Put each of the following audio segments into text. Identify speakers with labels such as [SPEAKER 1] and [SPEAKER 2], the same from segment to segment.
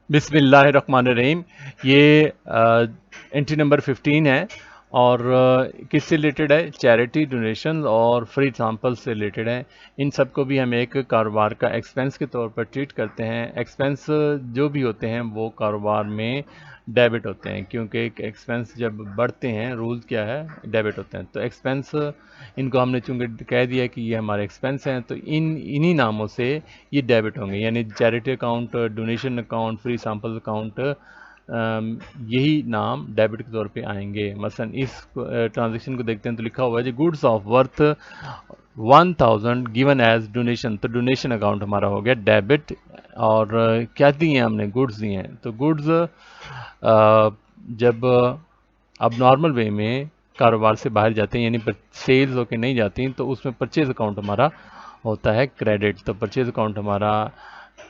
[SPEAKER 1] बिस्मिल्लाहिर्रहमानिर्रहीम। ये entry number 15 है और किससे रिलेटेड है? चैरिटी, डोनेशन और फ्री सैंपल से रिलेटेड है। इन सब को भी हम एक कारोबार का एक्सपेंस के तौर पर ट्रीट करते हैं। एक्सपेंस जो भी होते हैं वो कारोबार में डेबिट होते हैं, क्योंकि एक एक्सपेंस जब बढ़ते हैं रूल क्या है? डेबिट होते हैं। तो एक्सपेंस इनको हमने चूंकि कह दिया कि ये हमारे एक्सपेंस हैं, तो इन्हीं नामों से ये डेबिट होंगे, यानी charity account, donation account, free sample account, यही नाम डेबिट के तौर पे आएंगे। मसलन इस ट्रांजेक्शन को देखते हैं तो लिखा हुआ है जी goods of worth 1000 given as donation. तो डोनेशन अकाउंट हमारा हो गया डेबिट। और क्या दिए हैं हमने? गुड्स दिए हैं। तो गुड्स जब अब नॉर्मल वे में कारोबार से बाहर जाते हैं, यानी सेल्स होके नहीं जाती, तो उसमें परचेज अकाउंट हमारा होता है क्रेडिट। तो परचेज अकाउंट हमारा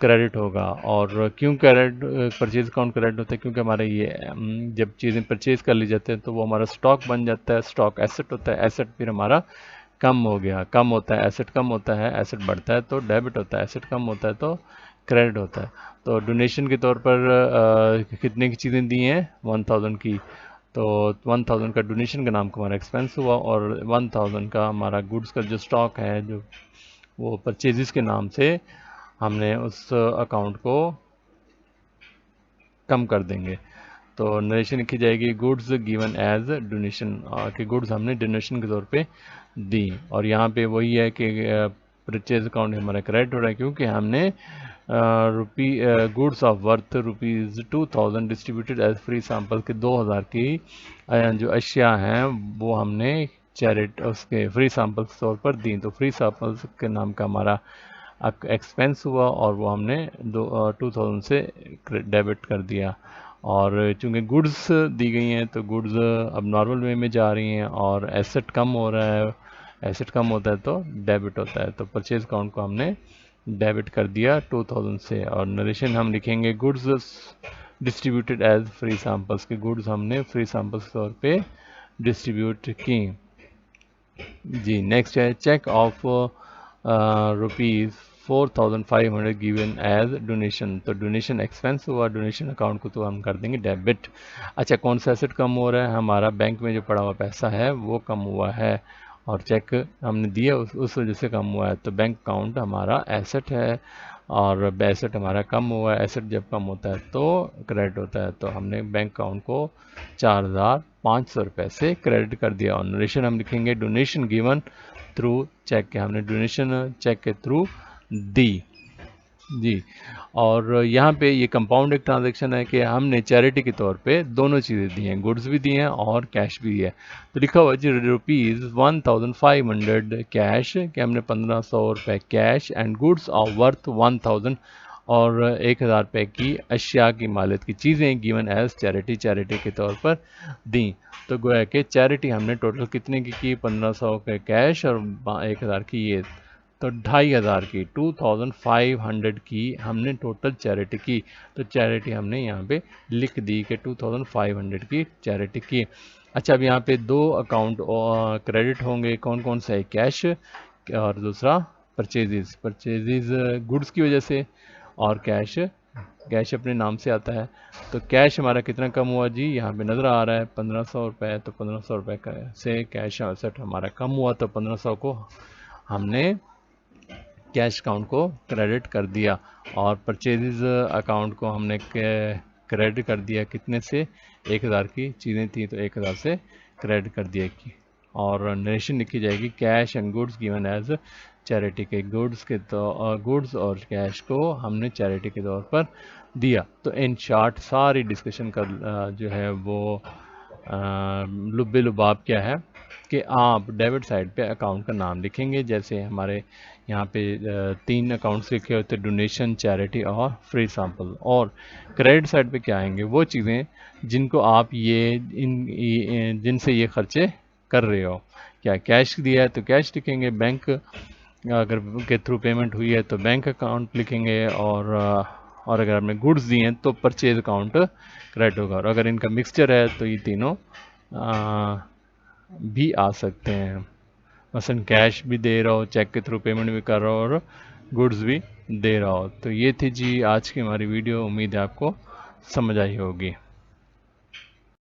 [SPEAKER 1] क्रेडिट होगा। और क्यों क्रेडिट, परचेज अकाउंट क्रेडिट होता है? क्योंकि हमारा ये जब चीज़ें परचेज कर ली जाती हैं तो वो हमारा स्टॉक बन जाता है। स्टॉक एसेट होता है, एसेट फिर हमारा कम हो गया, कम होता है एसेट, कम होता है एसेट, बढ़ता है तो डेबिट होता है, एसेट कम होता है तो क्रेडिट होता है। तो डोनेशन के तौर पर कितने की चीज़ें दी हैं? 1000 की। तो 1000 का डोनेशन का नाम का हमारा एक्सपेंस हुआ, और 1000 का हमारा गुड्स का जो स्टॉक है, जो वो परचेजेस के नाम से हमने उस अकाउंट को कम कर देंगे। तो नरेशन लिखी जाएगी गुड्स गिवन एज डोनेशन, कि गुड्स हमने डोनेशन के तौर पे दी। और यहाँ पे वही है कि परचेज अकाउंट हमारा क्रेडिट हो रहा है, क्योंकि हमने goods of worth ₹2000 distributed as free sample के 2000 की जो अशिया हैं वो हमने चैरिट उसके फ्री सैंपल के तौर पर दी। तो फ्री सैंपल्स के नाम का हमारा एक्सपेंस हुआ और वो हमने 2000 से डेबिट कर दिया। और चूंकि गुड्स दी गई हैं तो गुड्स अब नॉर्मल वे में जा रही हैं और एसेट कम हो रहा है। एसेट कम होता है तो डेबिट होता है। तो परचेज अकाउंट को हमने डेबिट कर दिया 2000 से। और नरेशन हम लिखेंगे goods distributed as free samples, के गुड्स हमने फ्री सैंपल्स के तौर पे डिस्ट्रीब्यूट की। जी नेक्स्ट है cheque of ₹4500 given as donation. तो डोनेशन एक्सपेंस हुआ, डोनेशन अकाउंट को तो हम कर देंगे डेबिट। अच्छा, कौन सा एसेट कम हो रहा है? हमारा बैंक में जो पड़ा हुआ पैसा है वो कम हुआ है, और चेक हमने दिया उस वजह से कम हुआ है। तो बैंक अकाउंट हमारा एसेट है, और एसेट हमारा कम हुआ है। एसेट जब कम होता है तो क्रेडिट होता है। तो हमने बैंक अकाउंट को 4500 रुपये से क्रेडिट कर दिया। और नरेशन हम लिखेंगे डोनेशन गिवन थ्रू चेक के, हमने डोनेशन चेक के थ्रू दी। जी। और यहाँ पे ये कंपाउंड एक ट्रांजैक्शन है कि हमने चैरिटी के तौर पे दोनों चीज़ें दी हैं, गुड्स भी दिए हैं और कैश भी है। तो लिखा हुआ है जी ₹1500 कैश, कि हमने 1500 रुपये cash and goods of worth 1000, और 1000 रुपये की अशिया की मालियत की चीज़ें गिवन एज चैरिटी, चैरिटी के तौर पर दी। तो गोया कि चैरिटी हमने टोटल कितने की? 1500 के कैश और 1000 की ये, तो 2500 की, 2500 की हमने टोटल चैरिटी की। तो चैरिटी हमने यहाँ पे लिख दी कि 2500 की चैरिटी की। अच्छा, अब यहाँ पे दो अकाउंट क्रेडिट होंगे, कौन कौन सा है? कैश और दूसरा परचेजेस। परचेजेस गुड्स की वजह से, और कैश, कैश अपने नाम से आता है। तो कैश हमारा कितना कम हुआ जी? यहाँ पे नज़र आ रहा है 1500 रुपये। तो 1500 रुपये से कैश एसेट हमारा कम हुआ, तो 1500 को हमने कैश अकाउंट को क्रेडिट कर दिया। और परचेजेस अकाउंट को हमने क्रेडिट कर दिया कितने से? 1000 की चीज़ें थी तो 1000 से क्रेडिट कर दिया की। और नरेशन लिखी जाएगी cash and goods given as charity, के गुड्स के तो गुड्स और कैश को हमने चैरिटी के तौर पर दिया। तो इन शॉर्ट सारी डिस्कशन का जो है वो लुब्बे लुबाब क्या है कि आप डेबिट साइड पे अकाउंट का नाम लिखेंगे। जैसे हमारे यहाँ पे 3 अकाउंट्स लिखे होते हैं, डोनेशन, चैरिटी और फ्री सैंपल। और क्रेडिट साइड पे क्या आएंगे? वो चीज़ें जिनको आप जिनसे ये खर्चे कर रहे हो। क्या कैश दिया है तो कैश लिखेंगे, बैंक अगर के थ्रू पेमेंट हुई है तो बैंक अकाउंट लिखेंगे, और अगर आपने गुड्स दिए हैं तो परचेज अकाउंट क्रेडिट होगा। और अगर इनका मिक्सचर है तो ये तीनों भी आ सकते हैं। मसलन कैश भी दे रहा हो, चेक के थ्रू पेमेंट भी कर रहा हो, और गुड्स भी दे रहा हो। तो ये थी जी आज की हमारी वीडियो, उम्मीद है आपको समझ आई होगी।